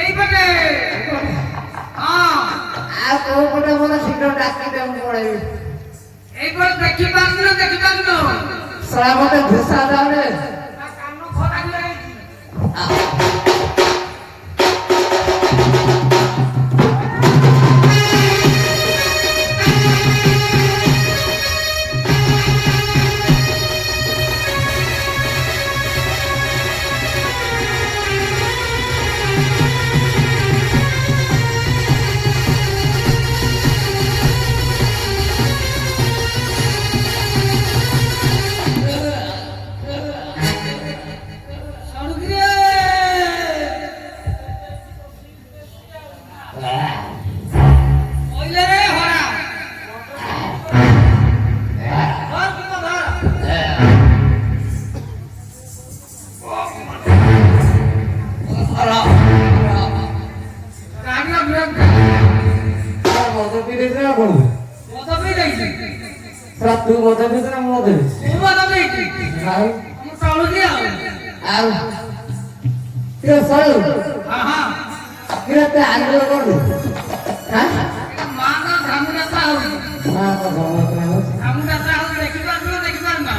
এই বটে আর কোন পটে বলে শীঘ্র ডাকি দেব পড়ে এই বড় দেখি পারলো সারা মতে ঘুষা দাও রে কান্ন খোলা গেছে tu mata itu kan mau deh. Mata itu. Hai. Kamu tahu dia? Al. Kira selalu. Aha. Kira tak ada lagi. Hah? Mana kamu dah tahu? Mana kamu tahu? Kamu dah tahu lagi mana?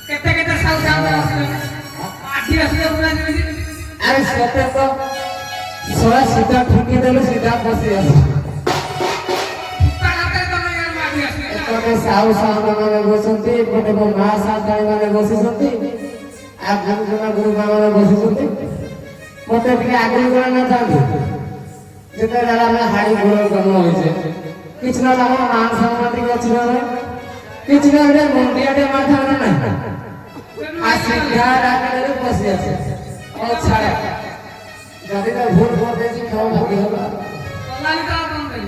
Kita tahu. Adi asal bulan ini. Ares kata tu. Soal sida ठुकी देलो sida बसी आस. एपटे साहू साहब माने बसंती एपटे महा साहब माने बसिसंती आ गुरु माने बसिसंती मते टिके आगु गला न थांती जेते जाला में हाड़ी गुरु गम होइছে किछ न लाग मान सम्मान के अछि न किछ न रे मुंडियाटे माथा न आ सिद्धा राखले बसी आसे ओ छाड़ा जदी तो भूल भूल देसी खाओ लगे होला कलाई का बन गई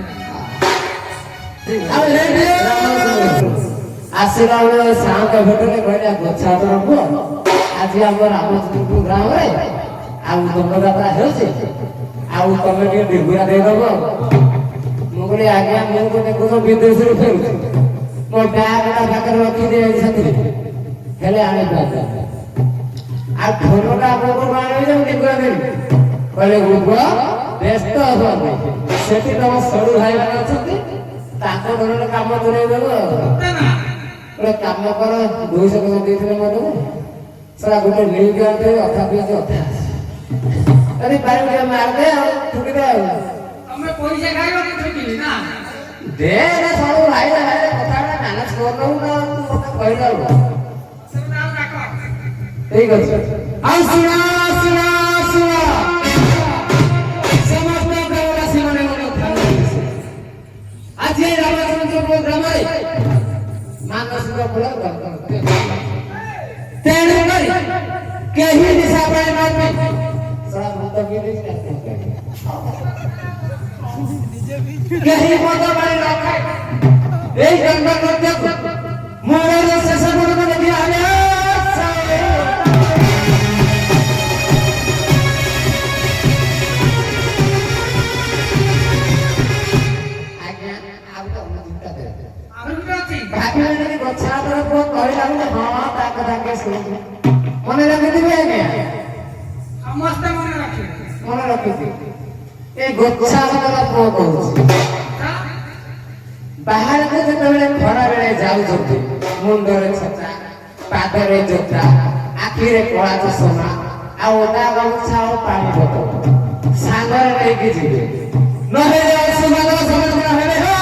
अब ले ले आशीर्वाद में शाम का भेटले कहले गच्छा तरफ आज हमर रामचंद्रपुर गांव रे आउ दंड यात्रा हेउছে आउ तमे के डिगुरा दे दबो मोगले आगे हम को देखो विदेश रे फेरुछ मो बैग का भाकर रखी दे साथी हेले आने बाजा आ घोरटा बाबू माने जे डिगुरा दे कहले गुरुबा व्यस्त हो सेठी तम सडू भाई माने अछती ताको धरने काम करे देबो ओरे काम कर 200 टका देथिले मते सरा गोटे नील गाते अथा बीज अथा अरे बारे के मार दे ठुकी दे हमें पैसा खाइबो कि ठुकी ना दे रे सडू भाई कथा मैनेज कर रहू ना तू मते कहि दबो सब नाम राखो ठीक अछि आ सुना समस्त प्रवासी माने आज ये रामचंद्रपुर ग्राम रे मानस का फल तेरे कर केही दिशा पाए मार सरा भूत के दिस केही मत पाए रखे ए गंगा नद्य मोर शेष गुण को दिया आले भाभी ने गच्छा तरफ कहला कि हां ताक ताके सुन मने रखि दिबे आज्ञा समस्त मने रखि ए गच्छा तरफ कहू बाहर के जेतबेले खरा बेले जाउ जति मुंडरे छता पादरे जोता आखिरे कळा चश्मा आ ओदा गच्छा ओ पानी बोतल सांगरे लेके जिबे नहे सुमानो समझ में हेले हो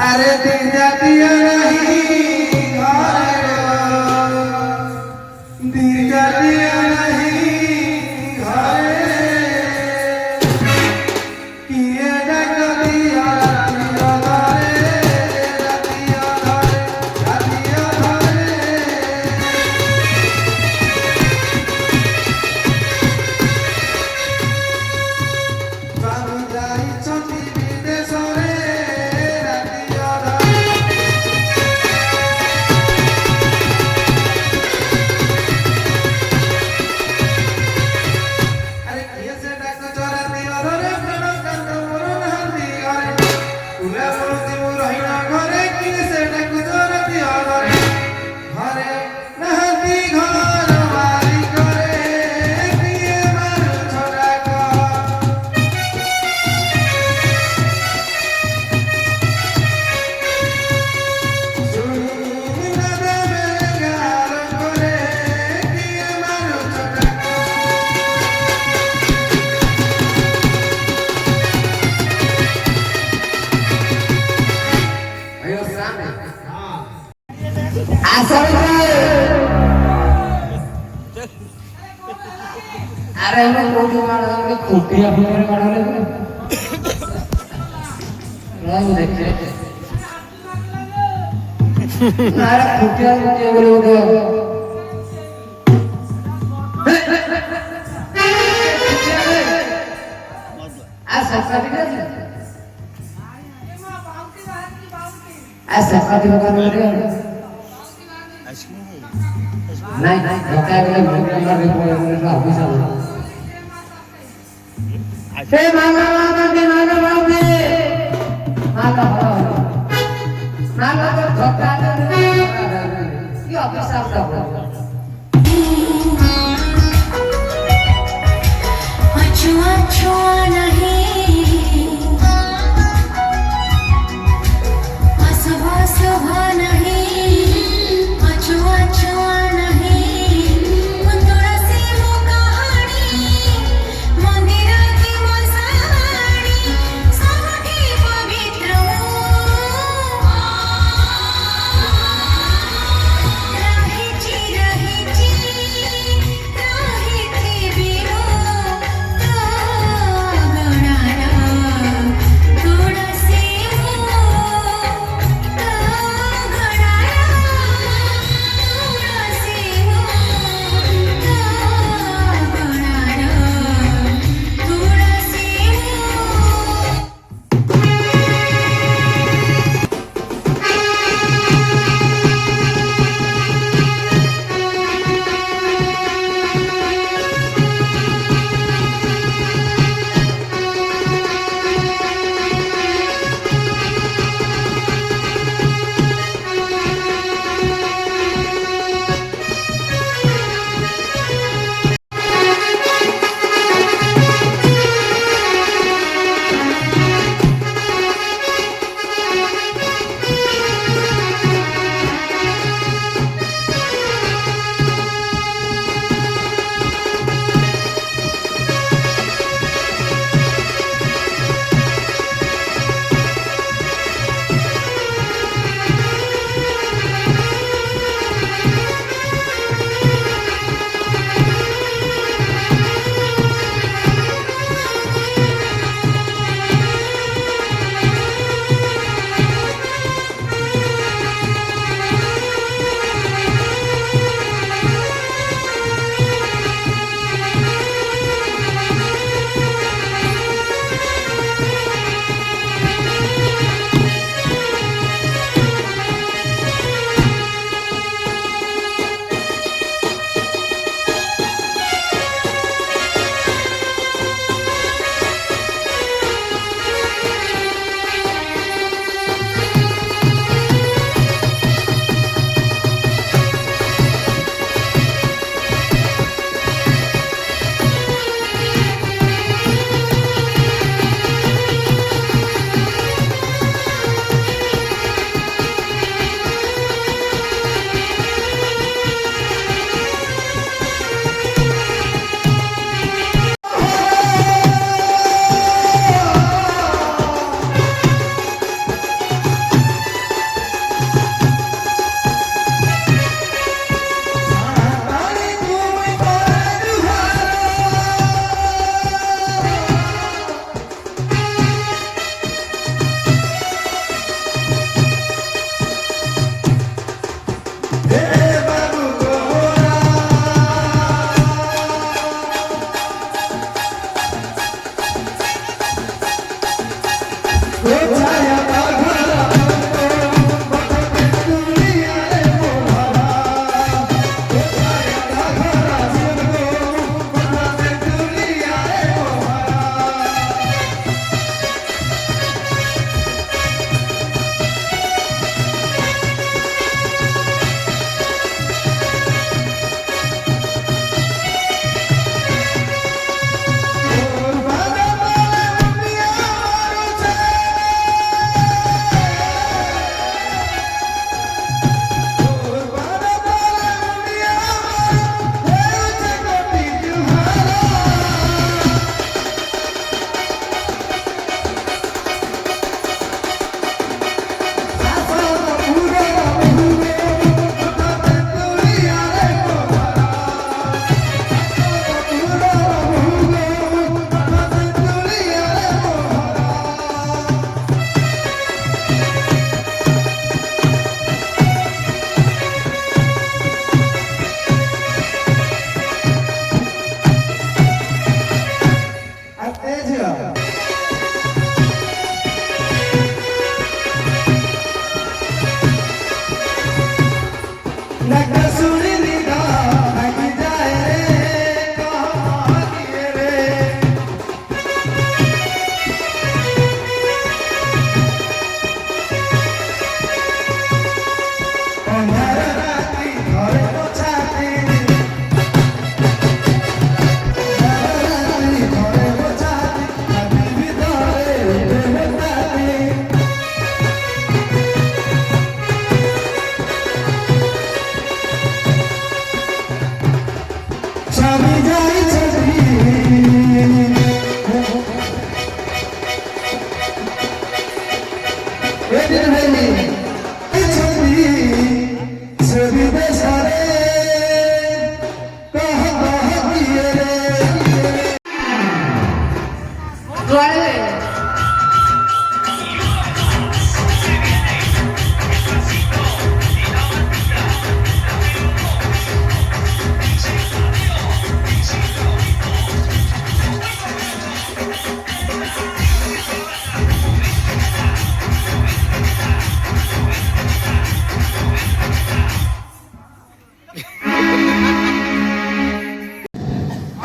अरे दिन जातिया नहीं घर दिन जातिया नहीं घर किए डाक दिया रातिया धरे रातिया धरे बाबू जाई छती विदेशरे रातिया धरे अरे किए से डाक चोरा दिया रे प्रण कांद मोर नहंदी घरे तुला मूर्ति मु रहिना घरे किए से डाक चोरा दिया घरे घरे नहंदी घर वाली घरे किए मारू छोरा का सुनी न देवे गार घरे किए मारू छोरा का अयो सामने आसर अरे मैं कोटी मार कोटी अपने मार रंग देखे नारा कोटी के बोले ऐसा कर ऐसा कभी नहीं नहीं धोखा के लिए ऑफिस से मांगा के मांगा बाबू मांगा मांगा तो धोखा ये ऑफिस आप अछुआ छुआ नहीं असुबह सुबह नहीं अछुआ छुआ नहीं तुलसी मो कहानी मंदिर की मसाणी सबके पवित्र रहे चिर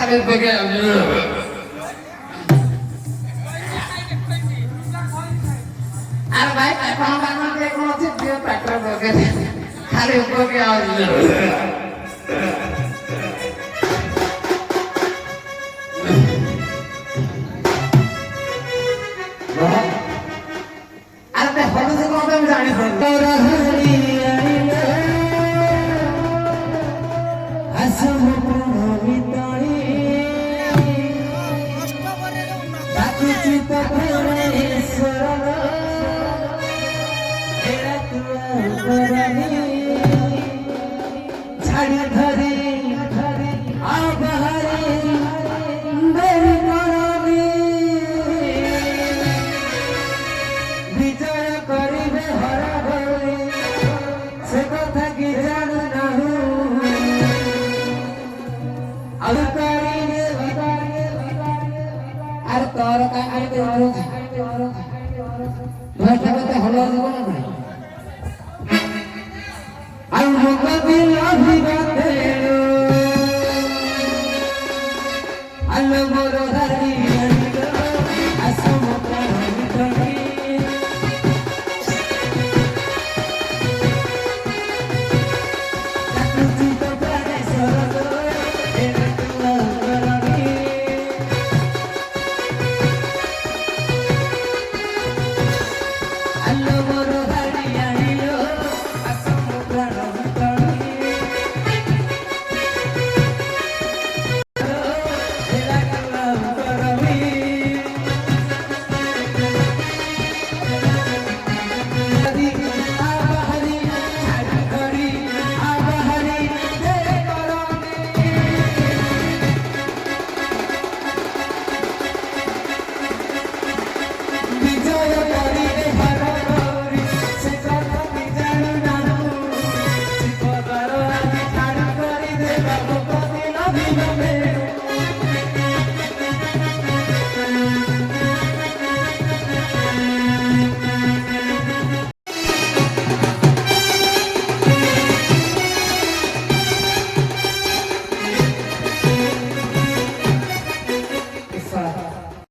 ଖାଲି ପକେଇ ଆରେ ଭାଇ ଆପଣ ଟିକେ କଣ ଅଛି ଦିଅ ପେଟ୍ରୋଲ ପକେଇ ଖାଲି ପକେଇ ଆରେ ହଳଦୀ କଣ ପାଇଁ ଜାଣିପାରୁନି ଛାଡ଼ି ଧରି